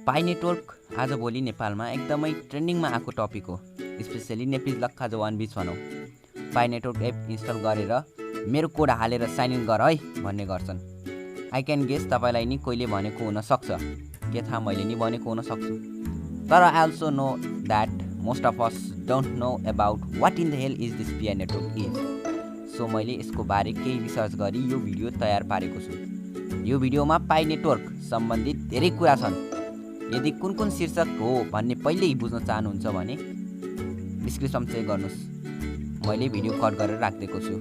पाई network आजभोलि नेपालमा एकदमै ट्रेन्डिङमा आएको टपिक हो। स्पेसली नेप्लिज लक्खा जो वान बिच भनौँ, पाई नेटवर्क एप इन्स्टल गरेर मेरो कोड हालेर साइन इन गर है भन्ने गर्छन्। आई क्यान गेस तपाईँलाई नि कोहीले भनेको हुनसक्छ, के थाहा मैले नि भनेको हुन सक्छु। तर I also know that most of us don't know about what in the hell is this Pi network is. So मैले यसको बारे केही रिसर्च गरी यो भिडियो तयार पारेको छु। यो भिडियोमा पाई नेटवर्क सम्बन्धित धेरै कुरा छन्। यदि कुन कुन शीर्षक हो भन्ने पहिल्यै बुझ्न चाहनुहुन्छ भने डिस्क्रिप्सन चेक गर्नुहोस्, मैले भिडियो कट गरेर राखिदिएको छु।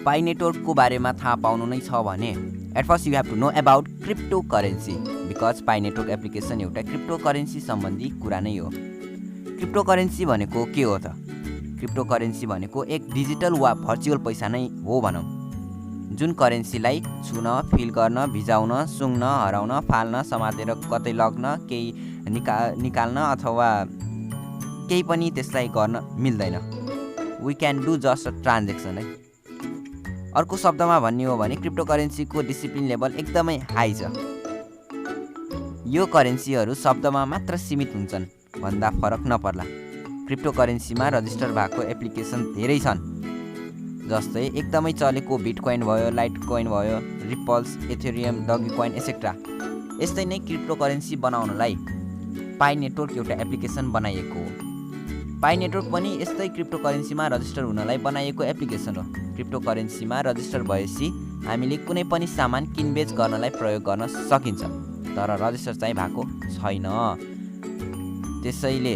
पाई नेटवर्कको बारेमा थाहा पाउनु नै छ भने at first you have to know about crypto currency, because Pi network application एउटा क्रिप्टो करेन्सी सम्बन्धी कुरा नै हो। क्रिप्टो करेन्सी भनेको के हो त? क्रिप्टो करेन्सी भनेको एक डिजिटल वा भर्चुअल पैसा नै हो भनौँ, जुन करेन्सीलाई छुन, फिल गर्न, भिजाउन, सुँघ्न, हराउन, फाल्न, समातेर कतै लग्न, केही निकाल्न अथवा केही पनि त्यसलाई गर्न मिल्दैन। We can do just a transaction है। अर्को शब्दमा भन्ने हो भने क्रिप्टो करेन्सीको डिसिप्लिन लेभल एकदमै हाई छ। यो करेन्सीहरू शब्दमा मात्र सीमित हुन्छन् भन्दा फरक नपर्ला। क्रिप्टो करेन्सीमा रजिस्टर भएको एप्लिकेसन धेरै छन्, जस्तै एकदमै चलेको बिटकोइन भयो, लाइटकोइन भयो, ripples, Ethereum, doge coin etcetera. यस्तै नै क्रिप्टो करेन्सी बनाउनलाई पाई नेटवर्क एउटा एप्लिकेसन बनाइएको हो। पाई नेटवर्क पनि यस्तै क्रिप्टो करेन्सीमा रजिस्टर हुनलाई बनाइएको एप्लिकेसन हो। क्रिप्टो करेन्सीमा रजिस्टर भएपछि हामीले कुनै पनि सामान किनबेच गर्नलाई प्रयोग गर्न सकिन्छ, तर रजिस्टर चाहिँ भएको छैन। त्यसैले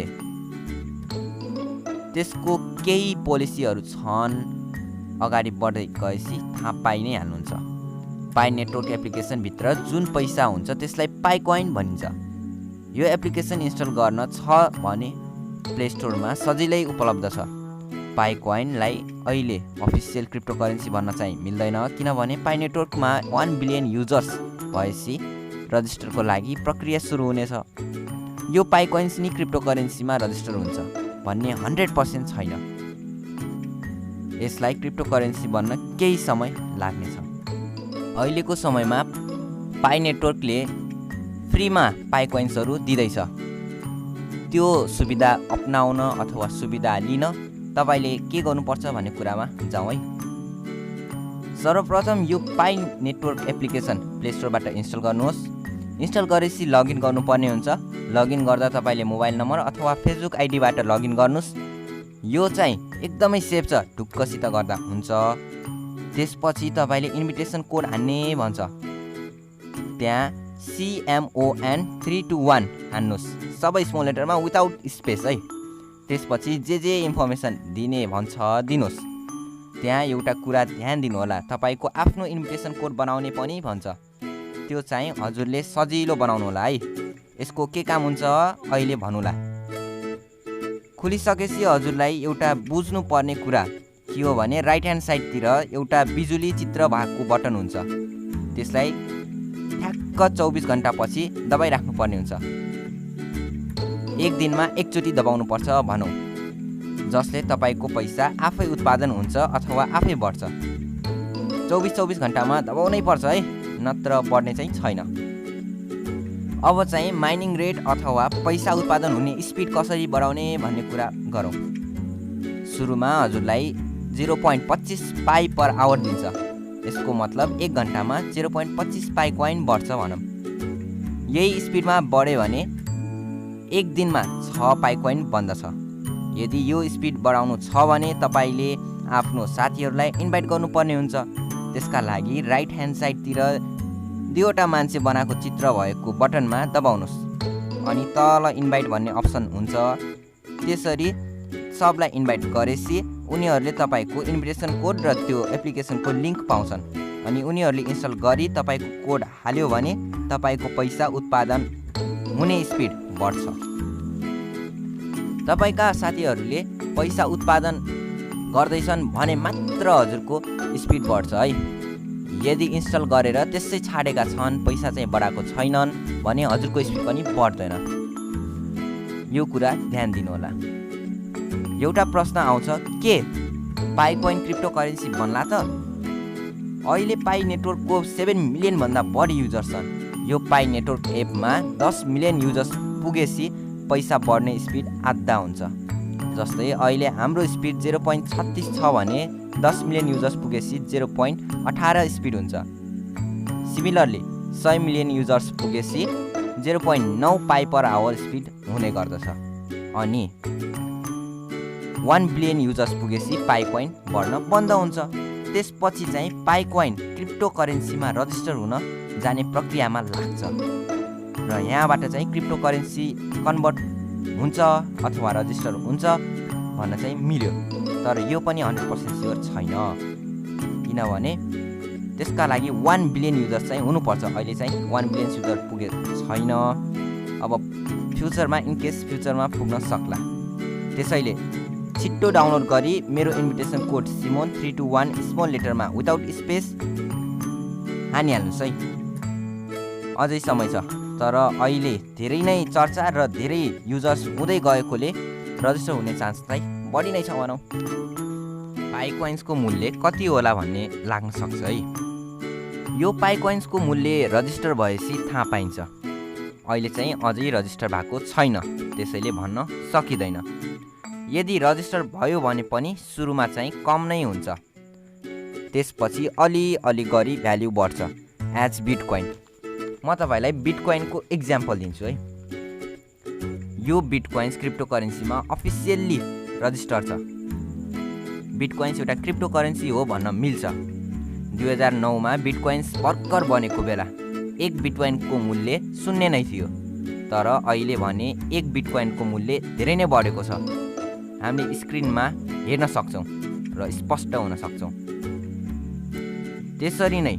त्यसको केही पोलिसीहरू छन्, अगाडि बढ्दै गएपछि थाहा पाइ नै हाल्नुहुन्छ। पाई नेटवर्क एप्लिकेसनभित्र जुन पैसा हुन्छ त्यसलाई पाई कोइन भनिन्छ। यो एप्लिकेसन इन्स्टल गर्न छ भने प्ले स्टोरमा सजिलै उपलब्ध छ। पाई कोइनलाई अहिले अफिसियल क्रिप्टो करेन्सी भन्न चाहिँ मिल्दैन, किनभने पाई नेटवर्कमा 1 बिलियन युजर्स भएपछि रजिस्टरको लागि प्रक्रिया सुरु हुनेछ। यो पाई कोइन्स नि क्रिप्टो करेन्सीमा रजिस्टर हुन्छ भन्ने 100% छैन। यसलाई क्रिप्टो करेन्सी बन्न केही समय लाग्नेछ। अहिलेको समयमा पाई नेटवर्कले फ्रीमा पाई कोइन्सहरू दिँदैछ। त्यो सुविधा अपनाउन अथवा सुविधा लिन तपाईँले के गर्नुपर्छ भन्ने कुरामा जाउँ है। सर्वप्रथम यो पाई नेटवर्क एप्लिकेसन प्ले स्टोरबाट इन्स्टल गर्नुहोस्। इन्स्टल गरेपछि लगइन गर्नुपर्ने हुन्छ। लगइन गर्दा तपाईँले मोबाइल नम्बर अथवा फेसबुक आइडीबाट लगइन गर्नुहोस्। यो चाहिँ एकदमै सेफ छ, ढुक्कसित गर्दा हुन्छ। त्यसपछि तपाईँले इन्भिटेसन कोड हान्ने भन्छ, त्यहाँ CMON 321 हान्नुहोस्, सबै स्मल लेटरमा विदाउट स्पेस है। त्यसपछि जे इन्फर्मेसन दिने भन्छ दिनुहोस्। त्यहाँ एउटा कुरा ध्यान दिनु होला, तपाईँको आफ्नो इन्भिटेसन कोड बनाउने पनि भन्छ। त्यो चाहिँ हजुरले सजिलो बनाउनु होला है। यसको के काम हुन्छ अहिले भन्नुला। खुलिसकेपछि हजुरलाई एउटा बुझ्नुपर्ने कुरा के हो भने राइट ह्यान्ड साइडतिर एउटा बिजुली चित्र भएको बटन हुन्छ। त्यसलाई ठ्याक्क 24 घन्टापछि दबाइराख्नुपर्ने हुन्छ। एक दिनमा एकचोटि दबाउनुपर्छ भनौँ, जसले तपाईँको पैसा आफै उत्पादन हुन्छ अथवा आफै बढ्छ। 24 घन्टामा दबाउनै पर्छ है, नत्र बढ्ने चाहिँ छैन। अब चाहिँ माइनिङ रेट अथवा पैसा उत्पादन हुने स्पिड कसरी बढाउने भन्ने कुरा गरौँ। सुरुमा हजुरलाई 0.25 पाई पर आवर दिन्छ। यसको मतलब 1 घन्टामा 0.25 पाई कोइन बढ्छ भनौँ। यही स्पिडमा बढ्यो भने 1 दिनमा 6 पाई कोइन बन्दछ। यदि यो स्पिड बढाउनु छ भने तपाईँले आफ्नो साथीहरूलाई इन्भाइट गर्नुपर्ने हुन्छ। त्यसका लागि राइट ह्यान्ड साइडतिर 2वटा मान्छे बनाएको चित्र भएको बटनमा दबाउनुहोस्, अनि तल इन्भाइट भन्ने अप्सन हुन्छ। त्यसरी सबलाई इन्भाइट गरेपछि उनीहरूले तपाईँको इन्भिटेसन कोड र त्यो एप्लिकेसनको लिङ्क पाउँछन्, अनि उनीहरूले इन्स्टल गरी तपाईँको कोड हाल्यो भने तपाईँको पैसा उत्पादन हुने स्पिड बढ्छ। तपाईँका साथीहरूले पैसा उत्पादन गर्दैछन् भने मात्र हजुरको स्पिड बढ्छ है। यदि इन्स्टल गरेर त्यसै छाडेका छन्, पैसा चाहिँ बढाएको छैनन् भने हजुरको स्पिड पनि बढ्दैन। यो कुरा ध्यान दिनु होला। एउटा प्रश्न आउँछ, के पाई कोइन क्रिप्टो करेन्सी बन्ला त? अहिले पाई नेटवर्कको 7 मिलियन भन्दा बढी युजर्स छन्। यो पाई नेटवर्क एपमा 10 मिलियन युजर्स पुगेपछि पैसा बढ्ने स्पिड आधा हुन्छ। जस्तै अहिले हाम्रो स्पिड 0.36 छ भने 10 मिलियन युजर्स पुगेपछि 0.18 स्पिड हुन्छ। सिमिलरली 100 मिलियन युजर्स पुगेपछि 0.9 पाई पर आवर स्पिड हुने गर्दछ। अनि 1 बिलियन युजर्स पुगेपछि पाई कोइन बढ्न बन्द हुन्छ। त्यसपछि चाहिँ पाई कोइन क्रिप्टो करेन्सीमा रजिस्टर हुन जाने प्रक्रियामा लाग्छ र यहाँबाट चाहिँ क्रिप्टो करेन्सी कन्भर्ट हुन्छ अथवा रजिस्टर हुन्छ भन्न चाहिँ मिल्यो। तर यो पनि 100% स्योर छैन, किनभने त्यसका लागि 1 बिलियन युजर्स चाहिँ हुनुपर्छ। अहिले चाहिँ 1 बिलियन युजर पुगेको छैन। अब फ्युचरमा इनकेस फ्युचरमा पुग्न सक्ला। त्यसैले छिट्टो डाउनलोड गरी मेरो इन्भिटेसन कोड simon321 स्मल लेटरमा विदाउट स्पेस हानिहाल्नुहोस् है। अझै समय छ, तर अहिले धेरै नै चर्चा र धेरै युजर्स हुँदै गएकोले रजिस्टर हुने चान्स चाहिँ बढी नै छ भनौँ। पाई कोइन्सको मूल्य कति होला भन्ने लाग्न सक्छ है। यो पाई कोइन्सको मूल्य रजिस्टर भएपछि थाहा पाइन्छ। अहिले चाहिँ अझै रजिस्टर भएको छैन, त्यसैले भन्न सकिँदैन। यदि रजिस्टर भयो भने पनि सुरुमा चाहिँ कम नै हुन्छ, त्यसपछि अलिअलि गरी भ्याल्यु बढ्छ एज बिटकोइन। म तपाईँलाई बिटकोइनको इक्जाम्पल दिन्छु है। यो बिटकोइन्स क्रिप्टो करेन्सीमा अफिसियल्ली रजिस्टर छ। बिटकोइन्स एउटा क्रिप्टो करेन्सी हो भन्न मिल्छ। 2009मा बिटकोइन्स भर्खर बनेको बेला 1 बिटकोइनको मूल्य 0 नै थियो, तर अहिले भने 1 बिटकोइनको मूल्य धेरै नै बढेको छ। हामीले स्क्रिनमा हेर्न सक्छौँ र स्पष्ट हुन सक्छौँ। त्यसरी नै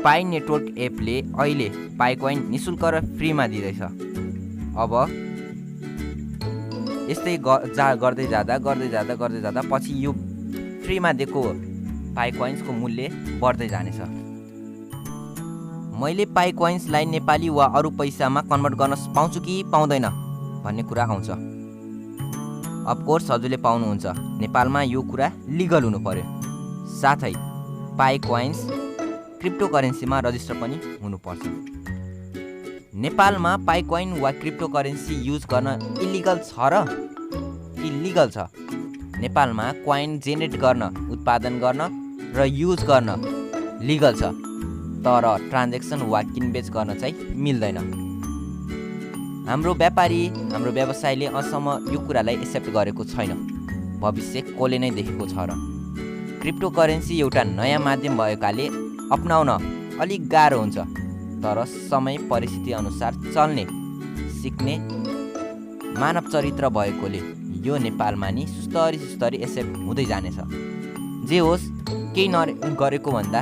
पाई नेटवर्क एपले अहिले पाई कोइन निशुल्क र फ्रीमा दिँदैछ। अब यस्तै गर्दै जाँदा पछि यो फ्रीमा दिएको पाई कोइन्सको मूल्य बढ्दै जानेछ। मैले पाई कोइन्सलाई नेपाली वा अरू पैसामा कन्भर्ट गर्न पाउँछु कि पाउँदैन भन्ने कुरा आउँछ। अफकोर्स हजुरले पाउनुहुन्छ। नेपालमा यो कुरा लिगल हुनु पर्यो। साथै पाई कोइन्स क्रिप्टो करेन्सीमा रजिस्टर पनि हुनुपर्छ। नेपालमा पाई कोइन वा क्रिप्टो करेन्सी युज गर्न इलिगल छ र कि लिगल छ? नेपालमा कोइन जेनेरेट गर्न, उत्पादन गर्न र युज गर्न लिगल छ, तर ट्रान्ज्याक्सन वा किनबेच गर्न चाहिँ मिल्दैन। हाम्रो व्यापारी, हाम्रो व्यवसायले अझसम्म यो कुरालाई एक्सेप्ट गरेको छैन। भविष्य कसले नै देखेको छ र? क्रिप्टो करेन्सी एउटा नयाँ माध्यम भएकाले अपनाउन अलिक गाह्रो हुन्छ, तर समय परिस्थिति अनुसार चल्ने सिक्ने मानव चरित्र भएकोले यो नेपालमा नि सुस्तरी एक्सेप्ट हुँदै जानेछ। जे होस्, केही गरेको भन्दा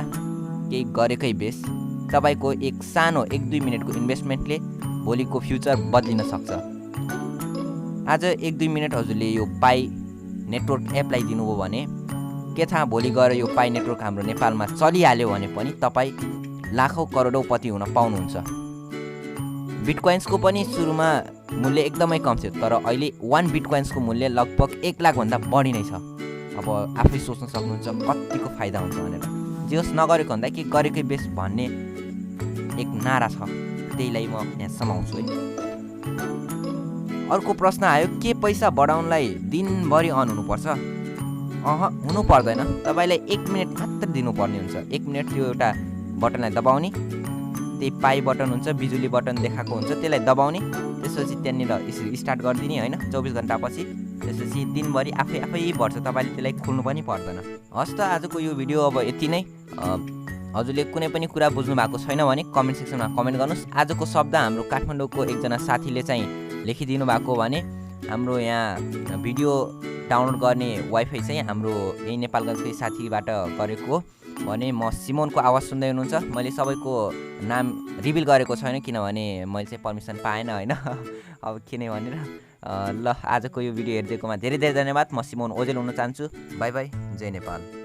केही गरेकै बेस। तपाईँको एक सानो 1-2 मिनटको इन्भेस्टमेन्टले भोलिको फ्युचर बदलिन सक्छ। आज 1-2 मिनट हजुरले यो पाई नेटवर्क एपलाई दिनुभयो भने के थाहा भोलि गएर यो पाई नेटवर्क हाम्रो नेपालमा चलिहाल्यो भने पनि तपाईँ लाखौँ करोडौँपति हुन पाउनुहुन्छ। बिटकोइन्सको पनि सुरुमा मूल्य एकदमै कम थियो, तर अहिले 1 बिटकोइन्सको मूल्य लगभग 1 लाखभन्दा बढी नै छ। अब आफै सोच्न सक्नुहुन्छ कतिको फाइदा हुन्छ भनेर। जे होस्, नगरेको भन्दा के गरेकै बेस भन्ने एक नारा छ, त्यहीलाई म यहाँ समाउँछु है। अर्को प्रश्न आयो, के पैसा बढाउनलाई दिनभरि अन हुनुपर्छ? हुनु पर्दैन। तपाईँलाई 1 मिनट मात्र दिनुपर्ने हुन्छ। 1 मिनट त्यो एउटा बटनलाई दबाउने, त्यही पाई बटन हुन्छ, बिजुली बटन देखाएको हुन्छ, त्यसलाई दबाउने, त्यसपछि त्यहाँनिर स्टार्ट गरिदिने होइन 24 घन्टापछि। त्यसपछि दिनभरि आफै बढ्छ, तपाईँले त्यसलाई खोल्नु पनि पर्दैन। हस् त, आजको यो भिडियो अब यति नै। हजुरले कुनै पनि कुरा बुझ्नु भएको छैन भने कमेन्ट सेक्सनमा कमेन्ट गर्नुहोस्। आजको शब्द हाम्रो काठमाडौँको एकजना साथीले चाहिँ लेखिदिनु भएको भने हाम्रो यहाँ भिडियो डाउनलोड गर्ने वाइफाई चाहिँ हाम्रो यही नेपालगञ्जकै साथीबाट गरेको भने म सिमोनको आवाज सुन्दै हुनुहुन्छ। मैले सबैको नाम रिभिल गरेको छैन, किनभने मैले चाहिँ पर्मिसन पाएन होइन। अब के नै भनेर। ल, आजको यो भिडियो हेरिदिएकोमा धेरै धेरै धन्यवाद। म सिमोन ओजेल हुन चाहन्छु। बाई बाई, जय नेपाल।